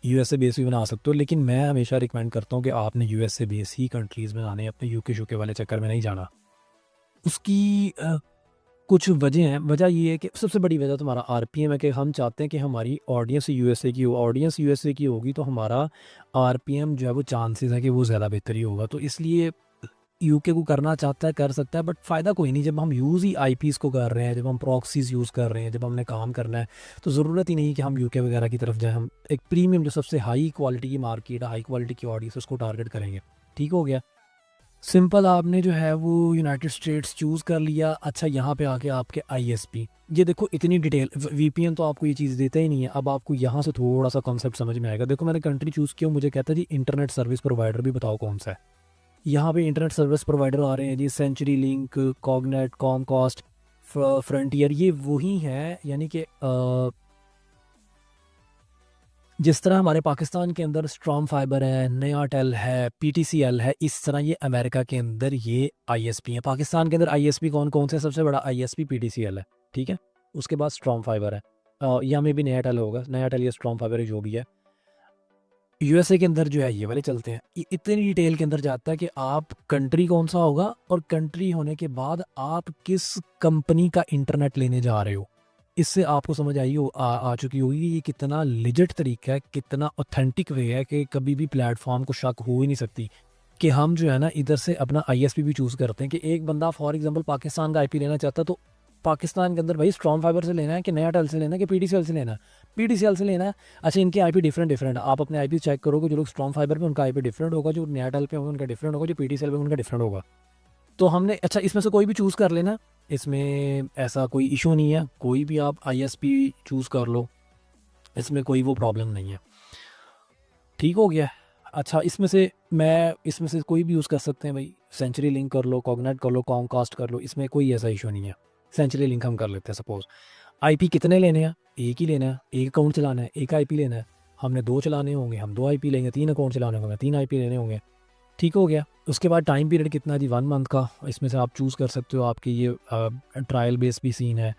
[SPEAKER 1] USA बेस भी बना सकते हो, लेकिन मैं हमेशा रिकमेंड करता हूँ कि आपने USA बेस ही कंट्रीज़ बनाने, अपने UK वाले चक्कर में नहीं जाना। उसकी कुछ वजह हैं। वजह ये है कि सबसे बड़ी वजह तो हमारा RPM है कि हम चाहते हैं कि हमारी ऑडियंस USA की हो, ऑडियंस USA की होगी तो हमारा RPM जो है वो चांसेस है कि वो ज़्यादा बेहतर ही होगा, तो इसलिए यूके को करना चाहता है कर सकता है, बट फ़ायदा कोई नहीं, जब हम यूज़ ही आईपीज़ को कर रहे हैं, जब हम प्रॉक्सीज़ यूज़ कर रहे हैं, जब हमने काम करना है, तो ज़रूरत ही नहीं कि हम यूके वगैरह की तरफ जाएं, हम एक प्रीमियम जो सबसे हाई क्वालिटी की मार्केट है, हाई क्वालिटी की ऑडियंस, उसको टारगेट करेंगे। ठीक हो गया, सिंपल। आपने जो है वो यूनाइटेड स्टेट्स चूज़ कर लिया। अच्छा, यहाँ पे आके आपके ISP, ये देखो इतनी डिटेल, VPN तो आपको ये चीज़ देता ही नहीं है। अब आपको यहाँ से थोड़ा सा कॉन्सेप्ट समझ में आएगा। देखो मैंने कंट्री चूज़ किया, मुझे कहता है जी इंटरनेट सर्विस प्रोवाइडर भी बताओ कौन सा है। यहाँ पे इंटरनेट सर्विस प्रोवाइडर आ रहे हैं जी, सेंचुरी लिंक, कॉगनेट, कॉमकास्ट, फ्रंटियर, ये वही है, यानी कि जिस तरह हमारे पाकिस्तान के अंदर स्ट्रॉम फाइबर है, नयाटेल है, PTCL है, इस तरह ये अमेरिका के अंदर ये ISP है। पाकिस्तान के अंदर ISP कौन कौन से? सबसे बड़ा ISP PTCL है, ठीक है, उसके बाद स्ट्रॉम फाइबर है, या में भी नयाटेल होगा, नयाटेल या स्ट्रॉम फाइबर जो भी है। USA के अंदर जो है ये वाले चलते हैं। इतनी डिटेल के अंदर जाता है कि आप कंट्री कौन सा होगा, और कंट्री होने के बाद आप किस कंपनी का इंटरनेट लेने जा रहे हो, इससे आपको समझ आ चुकी होगी कि ये कितना लिजिट तरीका है, कितना ऑथेंटिक वे है कि कभी भी प्लेटफॉर्म को शक हो ही नहीं सकती कि हम जो है ना इधर से अपना ISP भी चूज़ करते हैं। कि एक बंदा फॉर एग्जांपल पाकिस्तान का IP लेना चाहता है, तो पाकिस्तान के अंदर भाई स्ट्रॉम फाइबर से लेना है कि नया टेल से लेना है कि PTCL से लेना है? PTCL से लेना है। अच्छा, इनके IP डिफरेंट है, आप अपने IP चेक करोगे, जो लोग स्ट्रॉम फाइबर पे उनका IP डिफरेंट होगा, जो नया टेल पे होगा उनका डिफरेंट होगा, जो PTCL पे उनका डिफरेंट होगा। तो हमने, अच्छा, इसमें से कोई भी चूज़ कर लेना, इसमें ऐसा कोई इशू नहीं है, कोई भी आप ISP चूज़ कर लो, इसमें कोई वो प्रॉब्लम नहीं है। ठीक हो गया। अच्छा, इसमें से कोई भी यूज़ कर सकते हैं भाई, सेंचुरी लिंक कर लो, कॉग्नेट कर लो, कॉमकास्ट कर लो, इसमें कोई ऐसा इशू नहीं है। सेंचुरी लिंक हम कर लेते हैं सपोज़। IP कितने लेने हैं? एक ही लेना है, एक अकाउंट चलाना है, एक IP लेना है। हमने 2 चलाने होंगे, हम 2 IP लेंगे, 3 अकाउंट चलाने होंगे, 3 IP लेने होंगे। ठीक हो गया। उसके बाद टाइम पीरियड कितना जी? 1 मंथ का, इसमें से आप चूज़ कर सकते हो, आपकी ये ट्रायल बेस भी सीन है।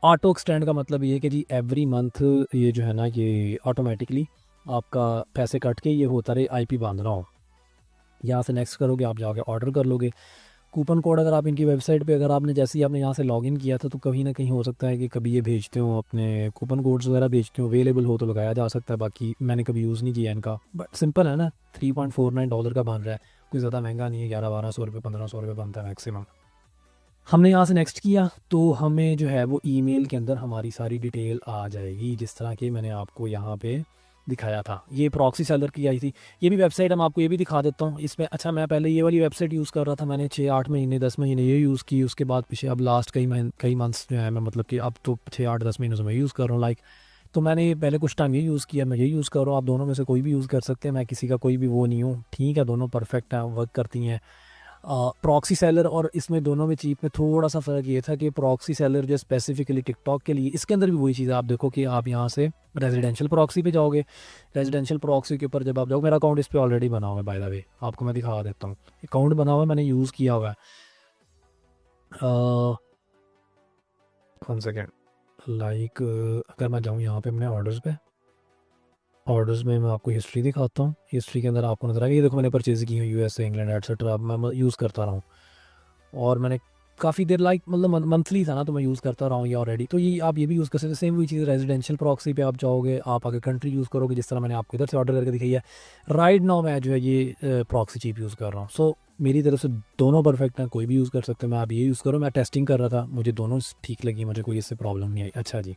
[SPEAKER 1] ऑटो एक्सटेंड का मतलब ये है कि जी एवरी मंथ ये जो है ना ये ऑटोमेटिकली आपका पैसे कट के ये होता रहे, IP बांधना हो, यहाँ से नेक्स्ट करोगे, आप जाके ऑर्डर कर लोगे। कूपन कोड अगर आप इनकी वेबसाइट पे, अगर आपने जैसे ही आपने यहाँ से लॉगिन किया था, तो कहीं ना कहीं हो सकता है कि कभी ये भेजते हो, अपने कूपन कोड्स वगैरह भेजते हो, अवेलेबल हो तो लगाया जा सकता है। बाकी मैंने कभी यूज़ नहीं किया इनका, बट सिंपल है ना, $3.49 का बन रहा है, कोई ज़्यादा महंगा नहीं है, 1100-1200 रुपये 1500 रुपये बनता है मैक्सिमम। हमने यहाँ से नेक्स्ट किया तो हमें जो है वो ईमेल के अंदर हमारी सारी डिटेल आ जाएगी, जिस तरह की मैंने आपको यहाँ पे दिखाया था। ये प्रॉक्सी सेलर की आई थी, ये भी वेबसाइट हम आपको ये भी दिखा देता हूँ इसमें। अच्छा, मैं पहले ये वाली वेबसाइट यूज़ कर रहा था, मैंने 6-8 महीने 10 महीने ये यूज़ की, उसके बाद पीछे अब लास्ट कई मंथ्स जो है मैं, मतलब कि अब तो 6-8-10 महीनों से मैं यूज़ कर रहा हूँ तो मैंने पहले कुछ टाइम ये यूज़ किया, मैं ये यूज़ कर रहा हूँ, आप दोनों में से कोई भी यूज़ कर सकते हैं, मैं किसी का कोई भी वो नहीं हूँ, ठीक है, दोनों परफेक्ट हैं, वर्क करती हैं। प्रॉक्सी सेलर और इसमें दोनों में चीप में थोड़ा सा फ़र्क ये था कि प्रॉक्सी सेलर जो स्पेसिफिकली टिकटॉक के लिए, इसके अंदर भी वही चीज़ है। आप देखो कि आप यहाँ से रेजिडेंशियल प्रॉक्सी पे जाओगे, रेजिडेंशियल प्रॉक्सी के ऊपर जब आप जाओ, मेरा अकाउंट इस पर ऑलरेडी बना हुआ है बाय द वे, आपको मैं दिखा देता हूँ। अकाउंट बना हुआ है, मैंने यूज़ किया हुआ है। 1 सेकेंड, लाइक अगर मैं जाऊँ यहाँ पे अपने ऑर्डर्स में मैं आपको हिस्ट्री दिखाता हूँ। हिस्ट्री के अंदर आपको नजर आएगा, ये देखो मैंने परचेज की है यूएसए, इंग्लैंड एटसेट्रा, मैं यूज़ करता रहा हूँ और मैंने काफ़ी देर लाइक मतलब मंथली था ना, तो मैं यूज़ करता रहा हूँ ये ऑलरेडी। तो ये आप ये भी यूज़ कर सकते हैं। सेम वही चीज़ रेजिडेंशियल प्रॉक्सी पे आप जाओगे, आप आगे कंट्री यूज़ करोगे, जिस तरह मैंने आपको इधर से ऑर्डर करके दिखाई है। राइट नाउ मैं जो है ये प्रॉक्सी चीप यूज़ कर रहा हूँ। सो मेरी तरफ से दोनों परफेक्ट हैं, कोई भी यूज़ कर सकते हैं। मैं आप ये यूज़ करो, मैं टेस्टिंग कर रहा था, मुझे दोनों ठीक लगी, मुझे कोई इससे प्रॉब्लम नहीं आई। अच्छा जी,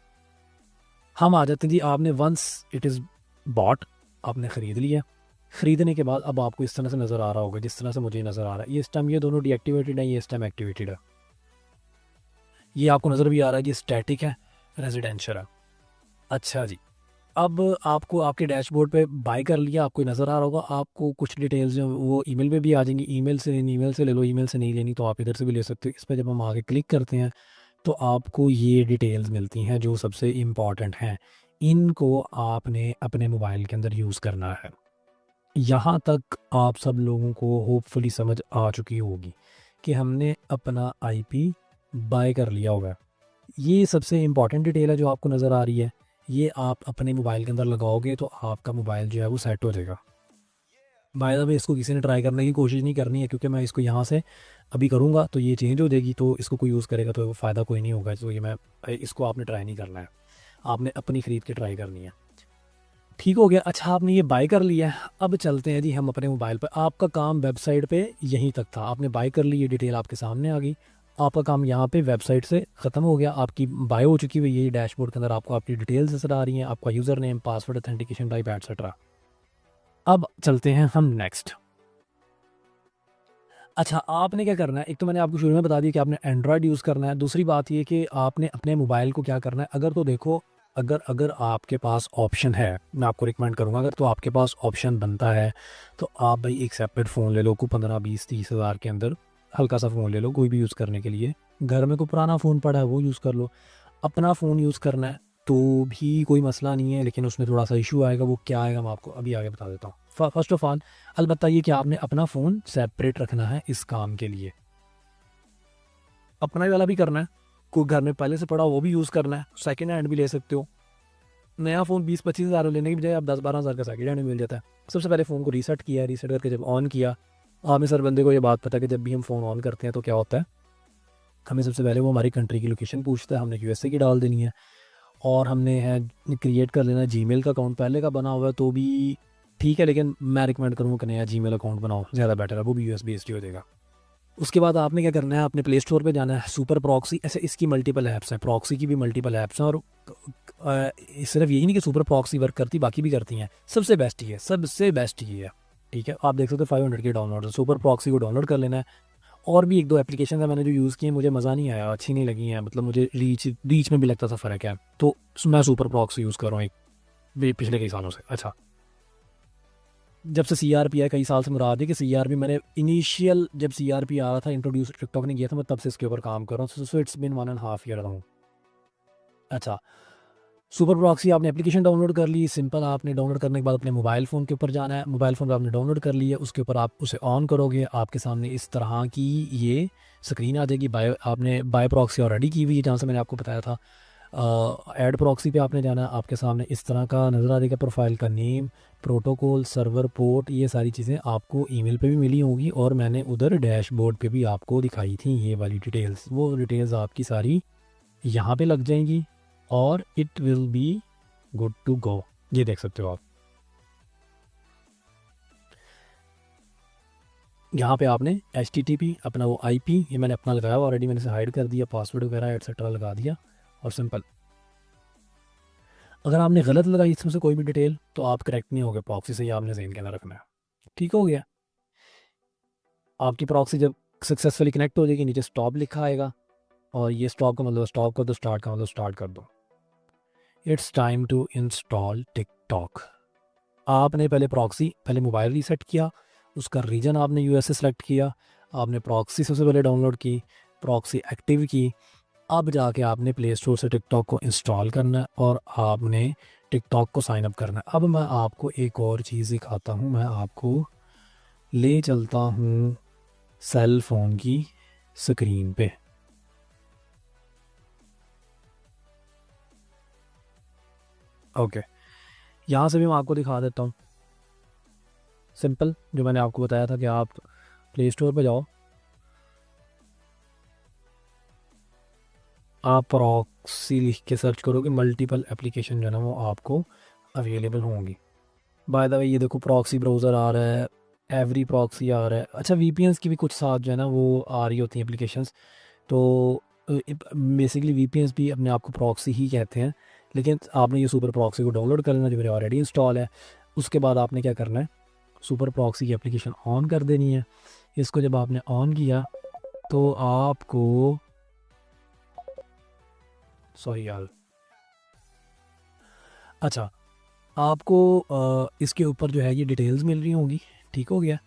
[SPEAKER 1] हम आ जाते हैं जी, आपने वंस इट इज़ बॉट, आपने ख़रीद लिया। ख़रीदने के बाद अब आपको इस तरह से नज़र आ रहा होगा, जिस तरह से मुझे नज़र आ रहा है। ये इस टाइम ये दोनों डीएक्टिवेटेड है, ये इस टाइम एक्टिवेटेड है। ये आपको नज़र भी आ रहा है, ये स्टैटिक है, रेजिडेंशियल है। अच्छा जी, अब आपको आपके डैशबोर्ड पे बाय कर लिया, आपको नज़र आ रहा होगा। आपको कुछ डिटेल्स जो वो ईमेल पे भी आ जाएंगी। ईमेल से ले लो, ईमेल से नहीं लेनी तो आप इधर से भी ले सकते हो। इस पर जब हम आगे क्लिक करते हैं तो आपको ये डिटेल्स मिलती हैं जो सबसे इम्पॉर्टेंट हैं। इनको आपने अपने मोबाइल के अंदर यूज़ करना है। यहाँ तक आप सब लोगों को होपफुली समझ आ चुकी होगी कि हमने अपना आईपी बाय कर लिया हुआ है। ये सबसे इम्पॉर्टेंट डिटेल है जो आपको नज़र आ रही है। ये आप अपने मोबाइल के अंदर लगाओगे तो आपका मोबाइल जो है वो सेट हो जाएगा। बाय द वे, इसको किसी ने ट्राई करने की कोशिश नहीं करनी है, क्योंकि मैं इसको यहाँ से अभी करूँगा तो ये चेंज हो जाएगी, तो इसको कोई यूज़ करेगा तो फ़ायदा कोई नहीं होगा। तो ये मैं इसको आपने ट्राई नहीं करना है, आपने अपनी ख़रीद के ट्राई करनी है। ठीक हो गया। अच्छा, आपने ये बाय कर लिया है, अब चलते हैं जी हम अपने मोबाइल पर। आपका काम वेबसाइट पे यहीं तक था, आपने बाय कर ली, ये डिटेल आपके सामने आ गई। आपका काम यहाँ पे वेबसाइट से ख़त्म हो गया, आपकी बाय हो चुकी हुई है। ये डैशबोर्ड के अंदर आपको आपकी डिटेल्स नजर आ रही हैं, आपका user name, password, authentication type etcetera. अब चलते हैं हम नेक्स्ट। अच्छा, आपने क्या करना है, एक तो मैंने आपको शुरू में बता दिया कि आपने एंड्रॉयड यूज़ करना है। दूसरी बात ये कि आपने अपने मोबाइल को क्या करना है, अगर तो देखो, अगर अगर आपके पास ऑप्शन है, मैं आपको रिकमेंड करूँगा, अगर तो आपके पास ऑप्शन बनता है तो आप भाई एक सेपरेट फ़ोन ले लो, को 15-20-30 हज़ार के अंदर हल्का सा फ़ोन ले लो, कोई भी यूज़ करने के लिए। घर में कोई पुराना फ़ोन पड़ा है वो यूज़ कर लो। अपना फ़ोन यूज़ करना है तो भी कोई मसला नहीं है, लेकिन उसमें थोड़ा सा इशू आएगा। वो क्या आएगा मैं आपको अभी आगे बता देता हूँ। फर्स्ट ऑफ ऑल अलबत्ता ये कि आपने अपना फ़ोन सेपरेट रखना है इस काम के लिए। अपना ही वाला भी करना है, कोई घर में पहले से पड़ा हो वो भी यूज़ करना है, सेकेंड हैंड भी ले सकते हो। नया फ़ोन 20-25 हज़ार लेने की बजाय आप 10-12 हज़ार का सेकेंड हैंड मिल जाता है। सबसे पहले फ़ोन को रीसेट किया, रीसेट करके जब ऑन किया, हमें सर बंदे को ये बात पता है कि जब भी हम फ़ोन ऑन करते हैं तो क्या होता है, हमें सबसे पहले वो हमारी कंट्री की लोकेशन पूछता है, हमने यूएसए की डाल देनी है, और हमने है क्रिएट कर लेना जीमेल का अकाउंट। पहले का बना हुआ है तो भी ठीक है, लेकिन मैं रिकमेंड करूँगा कि नया जीमेल अकाउंट बनाओ, ज़्यादा बेटर है, वो भी यूएस बेस्ड ही हो जाएगा। उसके बाद आपने क्या करना है, अपने प्ले स्टोर पे जाना है, सुपर प्रॉक्सी, ऐसे इसकी मल्टीपल ऐप्स हैं, प्रॉक्सी की भी मल्टीपल ऐप्स हैं, और सिर्फ यही नहीं कि सुपर प्रॉक्सी वर्क करती, बाकी भी करती हैं। सबसे बेस्ट ही है, सबसे बेस्ट ही है। ठीक है, आप देख सकते हो 500 के डाउनलोड, सुपर प्रॉक्सी को डाउनलोड कर लेना है। और भी एक दो एप्लीकेशन है मैंने जो यूज़ किए, मुझे मज़ा नहीं आया, अच्छी नहीं लगी हैं, मतलब मुझे रीच में भी लगता था फ़र्क है, तो मैं सुपर प्रॉक्सी यूज़ कर रहा हूँ पिछले कई सालों से। अच्छा, जब से CRP है, कई साल से मुराद है कि CRP मैंने इनिशियल जब CRP आ रहा था, इंट्रोड्यूस टिकटॉक ने किया था, मैं तब से इसके ऊपर काम कर रहा हूँ। सो इट्स बिन 1.5 ईयर रहा हूँ। अच्छा, सुपर प्रॉक्सी आपने एप्लीकेशन डाउनलोड कर ली, सिंपल। आपने डाउनलोड करने के बाद अपने मोबाइल फ़ोन के ऊपर जाना है, मोबाइल फ़ोन पर आपने डाउनलोड कर लिया, उसके ऊपर आप उसे ऑन करोगे, आपके सामने इस तरह की ये स्क्रीन आ जाएगी। आपने बाय प्रॉक्सी ऑलरेडी की हुई है, जहाँ से मैंने आपको बताया था। ऐड प्रॉक्सी पे आपने जाना है, आपके सामने इस तरह का नज़र आ जाएगा, प्रोफाइल का नेम, प्रोटोकॉल, सर्वर पोर्ट, ये सारी चीज़ें आपको ईमेल पे भी मिली होंगी, और मैंने उधर डैशबोर्ड पे भी आपको दिखाई थी ये वाली डिटेल्स। वो डिटेल्स आपकी सारी यहाँ पे लग जाएंगी और it will be good to go. ये देख सकते हो आप, यहाँ पे आपने HTTP अपना वो IP, ये मैंने अपना लगाया हुआ ऑलरेडी, मैंने इसे हाइड कर दिया, पासवर्ड वगैरह एटसेट्रा लगा दिया, और सिंपल। अगर आपने गलत लगाई इसमें से कोई भी डिटेल तो आप करेक्ट नहीं होगे, प्रॉक्सी से ही आपने ज़हन के अंदर रखना है। ठीक हो गया, आपकी प्रॉक्सी जब सक्सेसफुली कनेक्ट हो जाएगी, नीचे स्टॉप लिखा आएगा, और ये स्टॉप का मतलब स्टॉप कर दो, स्टार्ट का मतलब स्टार्ट कर दो। It's time to install TikTok. आपने पहले मोबाइल रीसेट किया, उसका रीजन आपने USA सेलेक्ट किया, आपने प्रॉक्सी सबसे पहले डाउनलोड की, प्रॉक्सी एक्टिव की, अब जाके आपने प्ले स्टोर से टिकटॉक को इंस्टॉल करना है और आपने टिकटॉक को साइन अप करना है। अब मैं आपको एक और चीज़ दिखाता हूँ, मैं आपको ले चलता हूँ सेल फ़ोन की स्क्रीन पे। ओके, यहाँ से भी मैं आपको दिखा देता हूँ। सिंपल, जो मैंने आपको बताया था कि आप प्ले स्टोर पे जाओ, आप प्रॉक्सी लिख के सर्च करोगे, मल्टीपल एप्लीकेशन जो है ना वो आपको अवेलेबल होंगी। बाय द वे ये देखो, प्रॉक्सी ब्राउज़र आ रहा है, एवरी प्रॉक्सी आ रहा है। अच्छा, वीपीएन्स की भी कुछ साथ जो है ना वो आ रही होती हैं एप्लीकेशंस। तो बेसिकली वीपीएन्स भी अपने आप को प्रॉक्सी ही कहते हैं, लेकिन आपने ये सुपर प्रॉक्सी को डाउनलोड कर लेना जो मेरे ऑलरेडी इंस्टॉल है। उसके बाद आपने क्या करना है, सुपर प्रॉक्सी की एप्लीकेशन ऑन कर देनी है। इसको जब आपने ऑन किया तो आपको, सॉरी यार, अच्छा, आपको इसके ऊपर जो है ये डिटेल्स मिल रही होंगी। ठीक हो गया।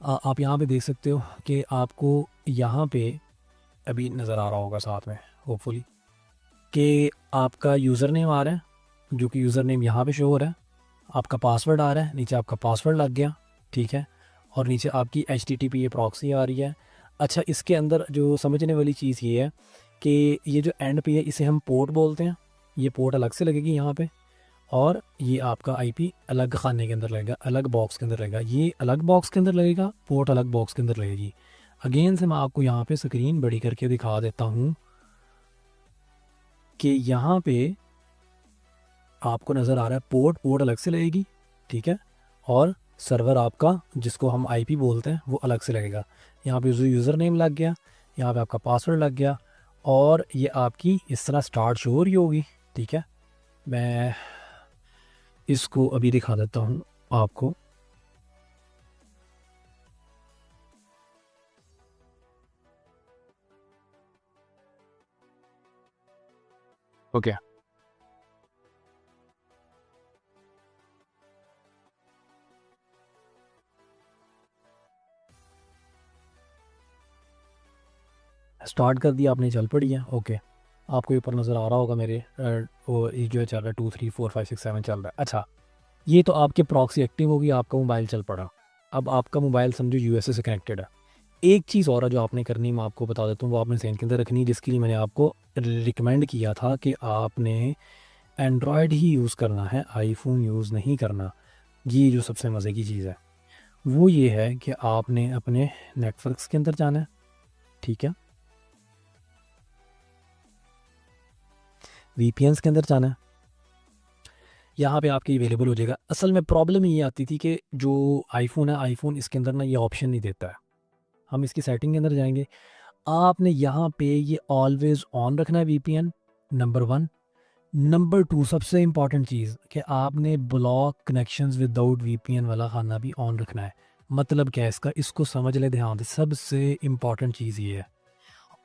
[SPEAKER 1] आप यहाँ पे देख सकते हो कि आपको यहाँ पे अभी नज़र आ रहा होगा साथ में होपफुली कि आपका यूज़र नेम आ रहा है, जो कि यूज़र नेम यहाँ पे शो हो रहा है। आपका पासवर्ड आ रहा है, नीचे आपका पासवर्ड लग गया, ठीक है। और नीचे आपकी HTTP ये प्रॉक्सी आ रही है। अच्छा, इसके अंदर जो समझने वाली चीज़ ये है कि ये जो एंड पे है इसे हम पोर्ट बोलते हैं। ये पोर्ट अलग से लगेगी यहाँ पे, और ये आपका IP अलग खाने के अंदर लगेगा, अलग बॉक्स के अंदर लगेगा। ये अलग बॉक्स के अंदर लगेगा, पोर्ट अलग बॉक्स के अंदर लगेगी। अगेन से मैं आपको यहाँ पे स्क्रीन बड़ी करके दिखा देता हूँ कि यहाँ पे आपको नज़र आ रहा है पोर्ट अलग से लगेगी, ठीक है। और सर्वर आपका जिसको हम IP बोलते हैं वो अलग से लगेगा। यहाँ पे यूज़र नेम लग गया, यहाँ पे आपका पासवर्ड लग गया, और ये आपकी इस तरह स्टार्ट शो हो रही होगी, ठीक है। मैं इसको अभी दिखा देता हूँ आपको। ओके, स्टार्ट कर दिया आपने, चल पड़ी है। ओके, आपको ऊपर नज़र आ रहा होगा मेरे वो ये जो चल रहा है 2 3 4 5 6 7 चल रहा है। अच्छा, ये तो आपके प्रॉक्सी एक्टिव होगी, आपका मोबाइल चल पड़ा। अब आपका मोबाइल समझो USA से कनेक्टेड है। एक चीज़ और है जो आपने करनी, मैं आपको बता देता हूँ, वो आपने ज़हन के अंदर रखनी है, जिसके लिए मैंने आपको रिकमेंड किया था कि आपने एंड्रॉयड ही यूज़ करना है, आईफोन यूज़ नहीं करना। ये जो सबसे मज़े की चीज़ है वो ये है कि आपने अपने नेटवर्क्स के अंदर जाना है, ठीक है। VPNs के अंदर जाना है, यहाँ पे आपके अवेलेबल हो जाएगा। असल में प्रॉब्लम ये आती थी कि जो आईफोन है, आईफोन इसके अंदर ना ये ऑप्शन नहीं देता है। हम इसकी सेटिंग के अंदर जाएंगे, आपने यहाँ पे ये ऑलवेज़ ऑन रखना है VPN, नंबर 1। नंबर 2 सबसे इम्पॉर्टेंट चीज़ कि आपने ब्लॉक कनेक्शंस विदाउट VPN वाला खाना भी ऑन रखना है। मतलब क्या है इसका, इसको समझ ले ध्यान से, सबसे इम्पॉर्टेंट चीज़ ये है।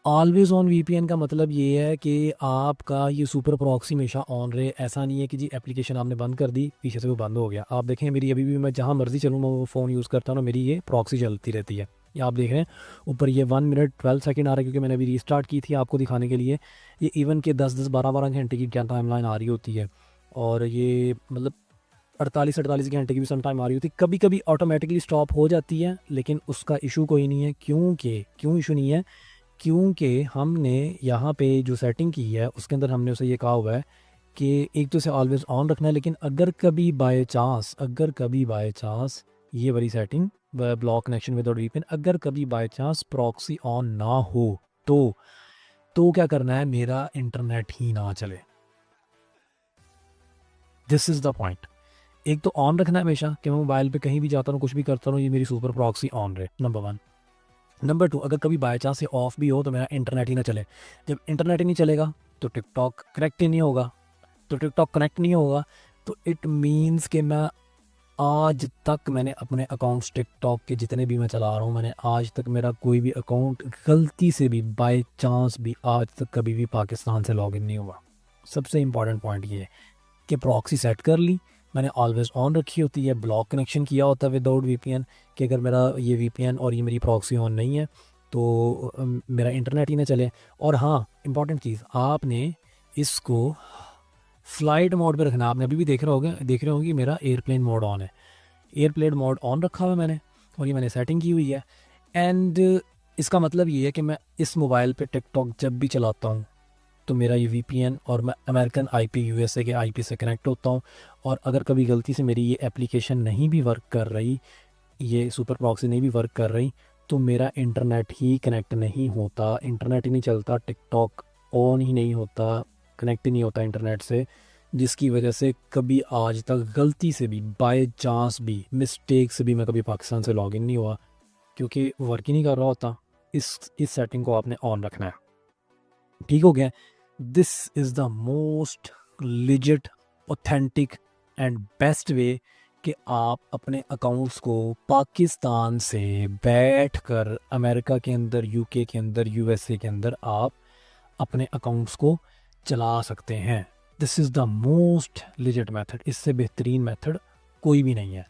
[SPEAKER 1] ऑलवेज़ ऑन VPN का मतलब ये है कि आपका ये सुपर प्रॉक्सी हमेशा ऑन रहे। ऐसा नहीं है कि जी एप्लीकेशन आपने बंद कर दी, पीछे से वो बंद हो गया। आप देखें मेरी अभी भी, मैं जहाँ मर्ज़ी चलूँ, मैं वो फ़ोन यूज़ करता हूँ ना, मेरी ये प्रॉक्सी चलती रहती है। ये आप देख रहे हैं ऊपर ये 1 मिनट 12 सेकंड आ रहा है, क्योंकि मैंने अभी रीस्टार्ट की थी आपको दिखाने के लिए। ये इवन के 10-10 12-12 घंटे की क्या टाइमलाइन आ रही होती है, और ये मतलब 48-48 घंटे की भी सम टाइम आ रही होती है। कभी कभी ऑटोमेटिकली स्टॉप हो जाती है, लेकिन उसका इशू कोई नहीं है। क्यों इशू नहीं है? क्योंकि हमने यहाँ पे जो सेटिंग की है उसके अंदर हमने उसे ये कहा हुआ है कि एक तो इसे ऑलवेज़ ऑन रखना है, लेकिन अगर कभी बाय चांस ये वाली setting, block connection without VPN, अगर कभी बाय चांस प्रॉक्सी ऑन ना हो तो क्या करना है, मेरा इंटरनेट ही ना चले। This is the point. एक तो ऑन रखना है हमेशा कि मैं मोबाइल पे कहीं भी जाता हूँ, कुछ भी करता हूँ, ये मेरी सुपर प्रॉक्सी ऑन रहे, नंबर 1। नंबर 2, अगर कभी बाय चांस ये ऑफ भी हो तो मेरा इंटरनेट ही ना चले। जब इंटरनेट ही नहीं चलेगा तो टिकटॉक कनेक्ट ही नहीं होगा। तो टिकटॉक कनेक्ट नहीं होगा तो इट मीन्स कि मैं आज तक मैंने अपने अकाउंट्स टिकटॉक के जितने भी मैं चला रहा हूँ, मैंने आज तक मेरा कोई भी अकाउंट गलती से भी बाय चांस भी आज तक कभी भी पाकिस्तान से लॉगिन नहीं हुआ। सबसे इम्पॉर्टेंट पॉइंट ये है कि प्रॉक्सी सेट कर ली, मैंने ऑलवेज़ ऑन रखी होती है, ब्लॉक कनेक्शन किया होता है विदाउट वीपीएन, कि अगर मेरा ये वीपीएन और ये मेरी प्रॉक्सी ऑन नहीं है तो मेरा इंटरनेट ही ना चले। और हाँ, इम्पॉर्टेंट चीज़, आपने इसको फ्लाइट मोड पे रखना है। आपने अभी भी देख रहे होंगे मेरा एयरप्लेन मोड ऑन है, एयरप्लेन मोड ऑन रखा हुआ है मैंने, और ये मैंने सेटिंग की हुई है। एंड इसका मतलब ये है कि मैं इस मोबाइल पे टिकटॉक जब भी चलाता हूँ तो मेरा ये वीपीएन और मैं अमेरिकन आईपी यूएसए के आईपी से कनेक्ट होता हूँ। और अगर कभी गलती से मेरी ये एप्लीकेशन नहीं भी वर्क कर रही, ये सुपर प्रॉक्सी नहीं भी वर्क कर रही, तो मेरा इंटरनेट ही कनेक्ट नहीं होता, इंटरनेट ही नहीं चलता, टिकटॉक ऑन ही नहीं होता, कनेक्ट ही नहीं होता इंटरनेट से, जिसकी वजह से कभी आज तक गलती से भी, बाय चांस भी, मिस्टेक से भी मैं कभी पाकिस्तान से लॉगिन नहीं हुआ, क्योंकि वर्क ही नहीं कर रहा होता। इस सेटिंग को आपने ऑन रखना है। ठीक हो गया। This is the most legit, authentic and best way कि आप अपने अकाउंट्स को पाकिस्तान से बैठकर अमेरिका के अंदर, यूके के अंदर, यूएसए के अंदर आप अपने अकाउंट्स को चला सकते हैं। This is the most legit method. इससे बेहतरीन मेथड कोई भी नहीं है।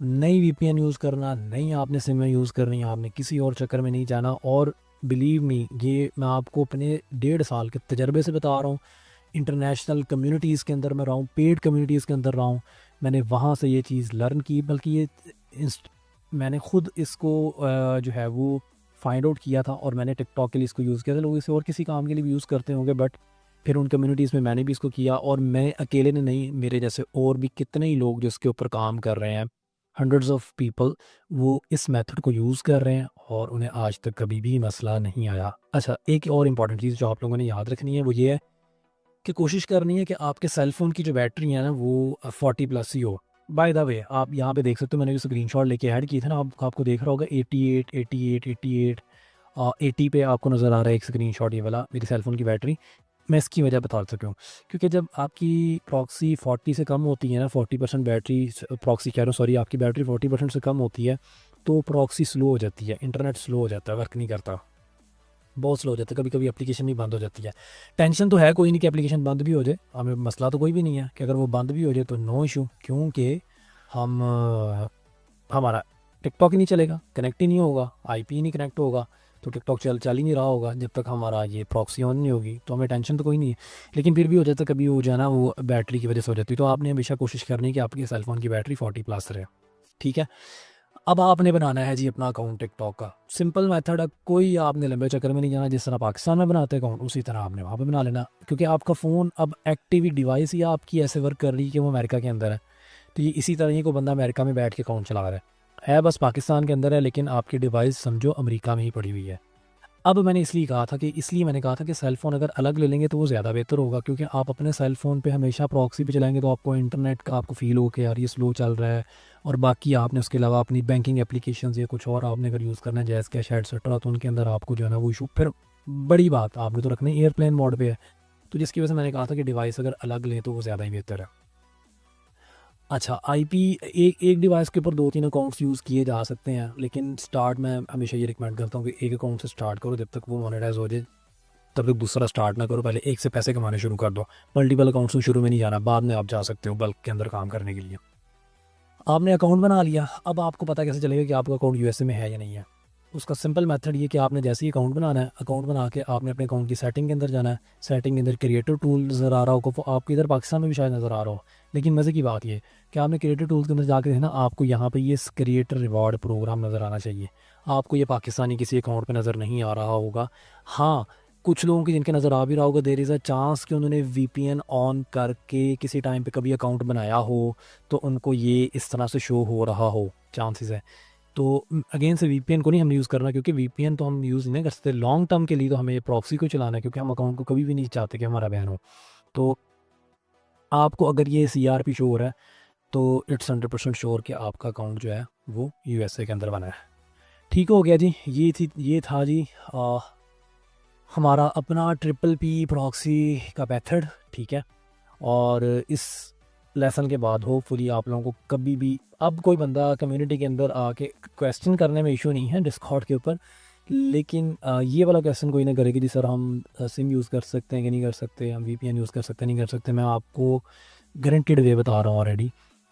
[SPEAKER 1] नई वीपीएन यूज़ करना, नहीं आपने सिम यूज़ करनी, आपने किसी और चक्कर में नहीं जाना। और बिलीव मी, ये मैं आपको अपने 1.5 साल के तजर्बे से बता रहा हूँ। इंटरनेशनल कम्युनिटीज़ के अंदर मैं रहा हूँ, पेड कम्युनिटीज़ के अंदर रहा हूँ, मैंने वहाँ से ये चीज़ लर्न की। बल्कि ये मैंने ख़ुद इसको जो है वो फाइंड आउट किया था, और मैंने टिकटॉक के लिए इसको यूज़ किया था। लोग इसे और किसी काम के लिए भी यूज़ करते होंगे, बट फिर उन कम्युनिटीज़ में मैंने भी इसको किया। और मैं अकेले ने नहीं, मेरे जैसे और भी कितने ही लोग जो इसके ऊपर काम कर रहे हैं, हंड्रेड्स ऑफ पीपल, वो इस मेथड को यूज़ कर रहे हैं और उन्हें आज तक कभी भी मसला नहीं आया। अच्छा, एक और इम्पॉर्टेंट चीज़ जो आप लोगों ने याद रखनी है वो ये है कि कोशिश करनी है कि आपके सेल फ़ोन की जो बैटरी है ना वो 40+ ही हो। बाय द वे, आप यहाँ पे देख सकते हो, मैंने जो स्क्रीनशॉट लेके ऐड की था ना, आपको देख रहा होगा 88, 88, 88, 80 पे आपको नज़र आ रहा है एक स्क्रीनशॉट, ये वाला मेरी सेल फ़ोन की बैटरी। मैं इसकी वजह बता सकता हूँ, क्योंकि जब आपकी प्रॉक्सी 40 से कम होती है ना, 40% बैटरी, प्रॉक्सी कह रहा हूँ सॉरी, आपकी बैटरी 40% से कम होती है, तो प्रॉक्सी स्लो हो जाती है, इंटरनेट स्लो हो जाता है, वर्क नहीं करता, बहुत स्लो हो जाता है, कभी कभी एप्लीकेशन भी बंद हो जाती है। टेंशन तो है कोई नहीं कि एप्लीकेशन बंद भी हो जाए, हमें मसला तो कोई भी नहीं है कि अगर वो बंद भी हो जाए तो नो इशू, क्योंकि हम हमारा टिकटॉक ही नहीं चलेगा, कनेक्ट ही नहीं होगा, आईपी ही नहीं कनेक्ट होगा, तो टिकटॉक चल ही नहीं रहा होगा जब तक हमारा ये प्रॉक्सी ऑन नहीं होगी, तो हमें टेंशन तो कोई नहीं है। लेकिन फिर भी हो जाता है कभी, हो जाना वो बैटरी की वजह से हो जाती है। तो आपने हमेशा कोशिश करनी है कि आपके सेलफोन की बैटरी 40+ रहे। ठीक है। अब आपने बनाना है जी अपना अकाउंट टिकटॉक का। सिंपल मेथड है, कोई आपने लंबे चक्कर में नहीं जाना, जिस तरह पाकिस्तान में बनाते हैं अकाउंट उसी तरह आपने वहाँ पे बना लेना, क्योंकि आपका फ़ोन अब एक्टिव डिवाइस ही आपकी ऐसे वर्क कर रही है कि वो अमेरिका के अंदर है। तो ये इसी तरह ही कोई बंदा अमेरिका में बैठ के अकाउंट चला रहा है बस पाकिस्तान के अंदर है, लेकिन आपकी डिवाइस समझो अमेरिका में ही पड़ी हुई है। अब मैंने इसलिए मैंने कहा था कि सेल फ़ोन अगर अलग ले लेंगे तो वो ज़्यादा बेहतर होगा, क्योंकि आप अपने सेल फ़ोन पे हमेशा प्रॉक्सी पे चलाएंगे तो आपको इंटरनेट का आपको फ़ील हो कि यार ये स्लो चल रहा है। और बाकी आपने उसके अलावा अपनी बैंकिंग एप्लीकेशंस या कुछ और आपने अगर यूज़ करना है, जैज़ कैश एटसेट्रा, तो उनके अंदर आपको जो है ना वो इशू, फिर बड़ी बात आपने तो रखना एयरप्लेन मोड पे है। तो जिसकी वजह से मैंने कहा था कि डिवाइस अगर अलग लें तो वो ज़्यादा ही बेहतर है। अच्छा, आईपी, एक डिवाइस के ऊपर 2-3 अकाउंट्स यूज़ किए जा सकते हैं, लेकिन स्टार्ट मैं हमेशा ये रिकमेंड करता हूँ कि एक अकाउंट से स्टार्ट करो, जब तक वो मोनेटाइज हो जाए तब तक दूसरा स्टार्ट ना करो, पहले एक से पैसे कमाने शुरू कर दो। मल्टीपल अकाउंट्स में शुरू में नहीं जाना, बाद में आप जा सकते हो बल्क के अंदर काम करने के लिए। आपने अकाउंट बना लिया, अब आपको पता कैसे चलेगा कि आपका अकाउंट यूएसए में है या नहीं है। उसका सिंपल मेथड ये कि आपने जैसे ही अकाउंट बनाना है, अकाउंट बना के आपने अपने अकाउंट की सेटिंग के अंदर जाना है। सेटिंग के अंदर क्रिएटर टूल नज़र आ रहा होगा, वो आपको इधर पाकिस्तान में भी शायद नज़र आ रहा हो, लेकिन मज़े की बात ये कि आपने क्रिएटर टूल्स के अंदर जाकर देखना, आपको यहाँ पे ये क्रिएटर रिवार्ड प्रोग्राम नज़र आना चाहिए। आपको ये पाकिस्तानी किसी अकाउंट पे नज़र नहीं आ रहा होगा। हाँ, कुछ लोगों की जिनके नज़र आ भी रहा होगा, देयर इज़ अ चांस कि उन्होंने वीपीएन ऑन करके किसी टाइम पे कभी अकाउंट बनाया हो, तो उनको ये इस तरह से शो हो रहा हो, चांसेस है। तो अगेन से वीपीएन को नहीं हमने यूज़ करना, क्योंकि वीपीएन तो हम यूज़ नहीं कर सकते लॉन्ग टर्म के लिए, तो हमें ये प्रॉक्सी को चलाना है, क्योंकि हम अकाउंट को कभी भी नहीं चाहते कि हमारा बैन हो। तो आपको अगर ये सीआरपी शो हो रहा है तो इट्स 100% श्योर कि आपका अकाउंट जो है वो यूएसए के अंदर बना है। ठीक हो गया जी, ये था जी हमारा अपना ट्रिपल पी प्रॉक्सी का मेथड। ठीक है। और इस लेसन के बाद होपफुली आप लोगों को कभी भी अब कोई बंदा कम्युनिटी के अंदर आके क्वेश्चन करने में इशू नहीं है डिस्कॉर्ड के ऊपर, लेकिन ये वाला क्वेश्चन कोई ना करे कि जी सर हम सिम यूज़ कर सकते हैं कि नहीं कर सकते, हम वीपीएन यूज़ कर सकते हैं नहीं कर सकते। मैं आपको गारंटीड वे बता रहा हूँ ऑलरेडी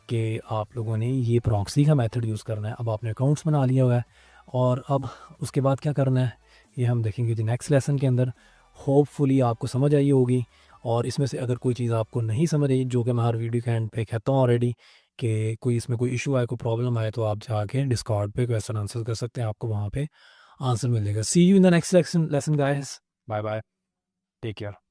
[SPEAKER 1] कि आप लोगों ने ये प्रॉक्सी का मेथड यूज़ करना है। अब आपने अकाउंट्स बना लिया हुआ है और अब उसके बाद क्या करना है ये हम देखेंगे जी नेक्स्ट लेसन के अंदर। होपफुली आपको समझ आई होगी, और इसमें से अगर कोई चीज़ आपको नहीं समझ आई, जो कि मैं हर वीडियो के एंड पे कहता हूँ ऑलरेडी, कि कोई इसमें कोई इशू आए, कोई प्रॉब्लम आए, तो आप जाके डिस्कॉर्ड पे क्वेश्चन आंसर कर सकते हैं, आपको वहाँ पे आंसर मिलेगा। See you in the next lesson guys, bye bye, take care.